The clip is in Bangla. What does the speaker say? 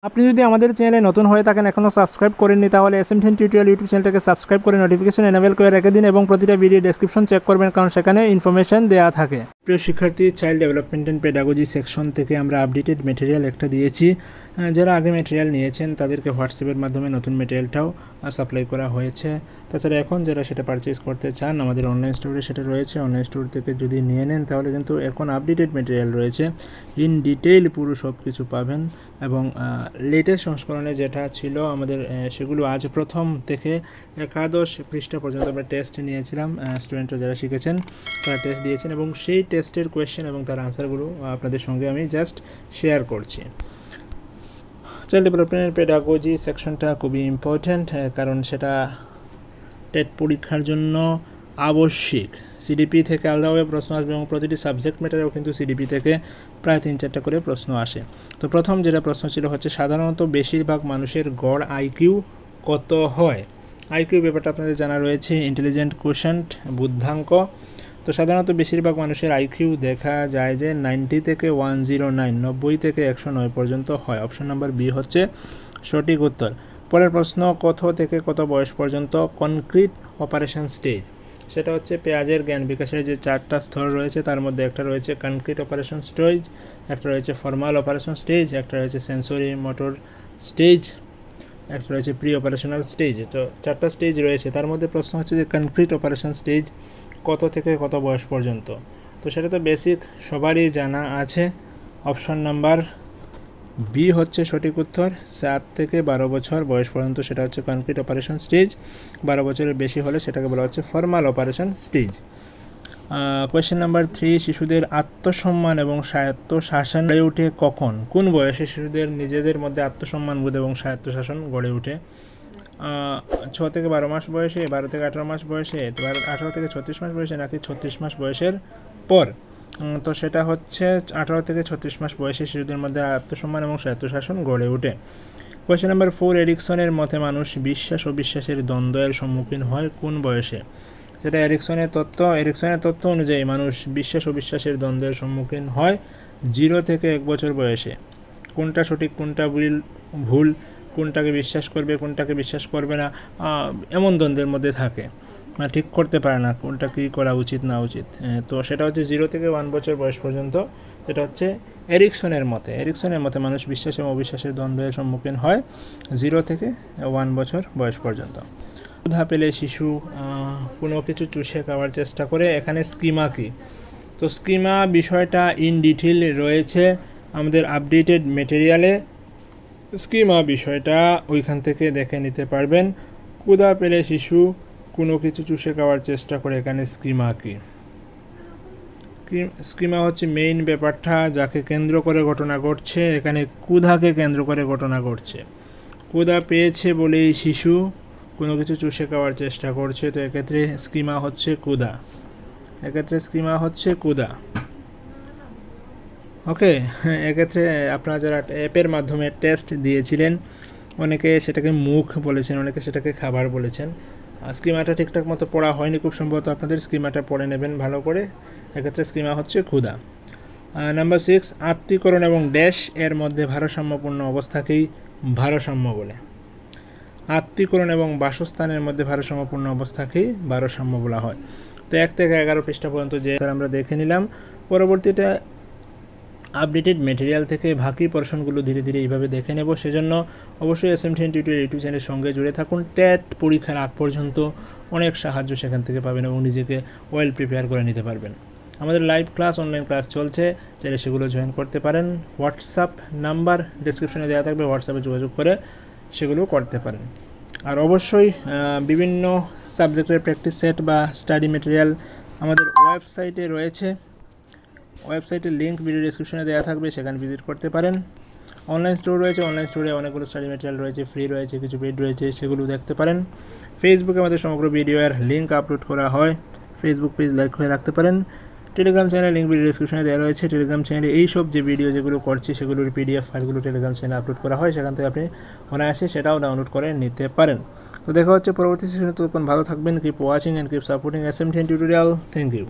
আপনি যদি আমাদের চ্যানেলে নতুন হয়ে থাকেন এখনও সাবস্ক্রাইব করেননি তাহলে SMDN টিউটোরিয়াল ইউটিউব চ্যানেলটাকে সাবস্ক্রাইব করে নোটিফিকেশন এনেবল করে রেখে দিন এবং প্রতিটা ভিডিও ডেসক্রিপশন চেক করবেন কারণ সেখানে ইনফরমেশন দেওয়া থাকে। প্রিয় শিক্ষার্থী, child development and pedagogy section থেকে আমরা আপডেটেড মেটেরিয়াল একটা দিয়েছি। যারা আগে মেটেরিয়াল নিয়েছেন তাদেরকে হোয়াটসঅ্যাপের মাধ্যমে নতুন মেটেরিয়ালটাও সাপ্লাই করা হয়েছে। তাছাড়া এখন যারা সেটা পারচেজ করতে চান আমাদের অনলাইন স্টোরে সেটা রয়েছে। অনলাইন স্টোর থেকে যদি নিয়ে নেন তাহলে কিন্তু এখন আপডেটেড মেটেরিয়াল রয়েছে, ইন ডিটেইল পুরো সব কিছু পাবেন এবং লেটেস্ট সংস্করণে যেটা ছিল আমাদের সেগুলো আজ প্রথম থেকে একাদশ পৃষ্ঠা পর্যন্ত আমরা টেস্ট নিয়েছিলাম। স্টুডেন্টরা যারা শিখেছেন তারা টেস্ট দিয়েছেন এবং সেই টেস্টের কোয়েশ্চেন এবং তার আনসারগুলো আপনাদের সঙ্গে আমি জাস্ট শেয়ার করছি। চাইল্ড ডেভেলপমেন্ট পেডাগজি সেকশনটা খুবই ইম্পর্ট্যান্ট, কারণ সেটা টেট পরীক্ষার জন্য আবশ্যিক। সিডিপি থেকে আলাদাভাবে প্রশ্ন আসবে এবং প্রতিটি সাবজেক্ট ম্যাটারেও কিন্তু সিডিপি থেকে প্রায় 3-4টা করে প্রশ্ন আসে। তো প্রথম যেটা প্রশ্ন ছিল হচ্ছে সাধারণত বেশিরভাগ মানুষের গড় আইকিউ কত হয়। আইকিউ ব্যাপারটা আপনাদের জানা রয়েছে, ইন্টেলিজেন্ট কোশেন্ট, বুদ্ধাঙ্ক। তো সাধারণত বেশিরভাগ মানুষের আইকিউ দেখা যায় যে 90 থেকে 109, 90 থেকে 109 পর্যন্ত হয়। অপশন নাম্বার বি হচ্ছে সঠিক উত্তর। পরের প্রশ্ন, কত থেকে কত বয়স পর্যন্ত কনক্রিট অপারেশন স্টেজ। সেটা হচ্ছে পেঁয়াজের জ্ঞান বিকাশের যে 4টা স্তর রয়েছে তার মধ্যে একটা রয়েছে কনক্রিট অপারেশন স্টেজ, একটা রয়েছে ফর্মাল অপারেশন স্টেজ, একটা রয়েছে সেন্সরি মোটর স্টেজ, একটা রয়েছে প্রি অপারেশনাল স্টেজ। তো 4টা স্টেজ রয়েছে, তার মধ্যে প্রশ্ন হচ্ছে যে কনক্রিট অপারেশন স্টেজ কত থেকে কত বয়স পর্যন্ত। তো সেটা তো বেসিক সবারই জানা আছে। অপশন নাম্বার বি হচ্ছে সঠিক উত্তর। 7 থেকে 12 বছর বয়স পর্যন্ত সেটা হচ্ছে কনক্রিট অপারেশন স্টেজ। 12 বছরের বেশি হলে সেটাকে বলা হচ্ছে formal operation stage. Question number 3, শিশুদের আত্মসম্মান এবং স্বায়ত্তশাসন গড়ে ওঠে কখন? কোন বয়সে শিশুদের নিজেদের মধ্যে আত্মসম্মান বোধ এবং স্বায়ত্তশাসন গড়ে ওঠে? 6 থেকে 12 মাস বয়সে, 12 থেকে 18 মাস বয়সে, 18 থেকে 36 মাস বয়সে, নাকি 36 মাস বয়সের পর? তো সেটা হচ্ছে 18 থেকে 36 মাস বয়সে শিশুদের মধ্যে আত্মসম্মান এবং স্বায়ত্তশাসন গড়ে ওঠে। কোয়েশ্চেন নাম্বার 4, এরিকসনের মতে মানুষ বিশ্বাস ও বিশ্বাসের দ্বন্দ্বের সম্মুখীন হয় কোন বয়সে? সেটা এরিকসনের তত্ত্ব অনুযায়ী মানুষ বিশ্বাস ও বিশ্বাসের দ্বন্দ্বের সম্মুখীন হয় 0 থেকে 1 বছর বয়সে। কোনটা সঠিক কোনটা ভুল, কোনটাকে বিশ্বাস করবে কোনটাকে বিশ্বাস করবে না, এমন দ্বন্দ্বের মধ্যে থাকে, ঠিক করতে পারে না কোনটা কী করা উচিত না উচিত। তো সেটা হচ্ছে 0 থেকে 1 বছর বয়স পর্যন্ত। সেটা হচ্ছে এরিকসনের মতে মানুষ বিশ্বাস এবং অবিশ্বাসের দ্বন্দ্বের সম্মুখীন হয় 0 থেকে 1 বছর বয়স পর্যন্ত। ক্ষুধা পেলে শিশু কোনো কিছু চুষে খাওয়ার চেষ্টা করে, এখানে স্কিমা কি? তো স্কিমা বিষয়টা ইন ডিটেইল রয়েছে আমাদের আপডেটেড মেটেরিয়ালে। স্কিমা বিষয়টা ওইখান থেকে দেখে নিতে পারবেন। ক্ষুধা পেলে শিশু কোনো কিছু চুষে খাওয়ার চেষ্টা করে, এখানে স্কিমা কি? স্কিমা হচ্ছে মেইন ব্যাপারটা যাকে কেন্দ্র করে ঘটনা ঘটছে, এখানে ক্ষুধাকে কেন্দ্র করে ঘটনা ঘটছে। ক্ষুধা পেয়েছে বলেই শিশু কোনো কিছু চুষে খাওয়ার চেষ্টা করছে, তো এক্ষেত্রে স্কিমা হচ্ছে ক্ষুধা। ওকে, এক্ষেত্রে আপনারা যারা অ্যাপের মাধ্যমে টেস্ট দিয়েছিলেন অনেকে সেটাকে মুখ বলেছেন, অনেকে সেটাকে খাবার বলেছেন। স্কিমাটা ঠিকঠাক মতো পড়া হয়নি খুব সম্ভবত, আপনাদের স্কিমাটা পড়ে নেবেন ভালো করে। এক্ষেত্রে স্কিমা হচ্ছে ক্ষুধা। নাম্বার 6, আত্মীকরণ এবং ড্যাশ এর মধ্যে ভারসাম্যপূর্ণ অবস্থাকেই ভারসাম্য বলে। আত্মীকরণ এবং বাসস্থানের মধ্যে ভারসাম্যপূর্ণ অবস্থাকেই ভারসাম্য বলা হয়। তো 1 থেকে 11 পৃষ্ঠা পর্যন্ত যে আমরা দেখে নিলাম। পরবর্তীতে আপডেটেড মেটেরিয়াল থেকে বাকি পোর্শনগুলো ধীরে ধীরে এইভাবে দেখে নেব। সেজন্য অবশ্যই SMDN টিউটোরিয়াল ইউটিউব চ্যানেলের সঙ্গে জুড়ে থাকুন। টেট পরীক্ষার আগ পর্যন্ত অনেক সাহায্য সেখান থেকে পাবেন এবং নিজেকে ওয়েল প্রিপেয়ার করে নিতে পারবেন। আমাদের লাইভ ক্লাস, অনলাইন ক্লাস চলছে, চাইলে সেগুলো জয়েন করতে পারেন। হোয়াটসঅ্যাপ নাম্বার ডেসক্রিপশনে দেওয়া থাকবে, হোয়াটসঅ্যাপে যোগাযোগ করে সেগুলো করতে পারেন। আর অবশ্যই বিভিন্ন সাবজেক্টের প্র্যাকটিস সেট বা স্টাডি মেটেরিয়াল আমাদের ওয়েবসাইটে রয়েছে। ওয়েবসাইটের লিঙ্ক ভিডিও ডেসক্রিপশনে দেওয়া থাকবে, সেখানে ভিজিট করতে পারেন। অনলাইন স্টোর রয়েছে, অনলাইন স্টোরে অনেকগুলো স্টাডি মেটেরিয়াল রয়েছে, ফ্রি রয়েছে, কিছু পেড রয়েছে, সেগুলো দেখতে পারেন। ফেসবুকে আমাদের সমগ্র ভিডিওর লিঙ্ক আপলোড করা হয়, ফেসবুক পেজ লাইক করে রাখতে পারেন। টেলিগ্রাম চ্যানেল লিঙ্ক ভিডিও ডেসক্রিপশনে দেওয়া রয়েছে। টেলিগ্রাম চ্যানেলে এইসব যে ভিডিও যেগুলো করছি সেগুলোর PDF ফাইলগুলো টেলিগ্রাম চ্যানেলে আপলোড করা হয়, সেখান থেকে আপনি অনায়াসে সেটাও ডাউনলোড করে নিতে পারেন। তো দেখা হচ্ছে পরবর্তী সেশনে, ততক্ষণ ভালো থাকবেন। Keep watching and keep supporting SMDN tutorial. Thank you.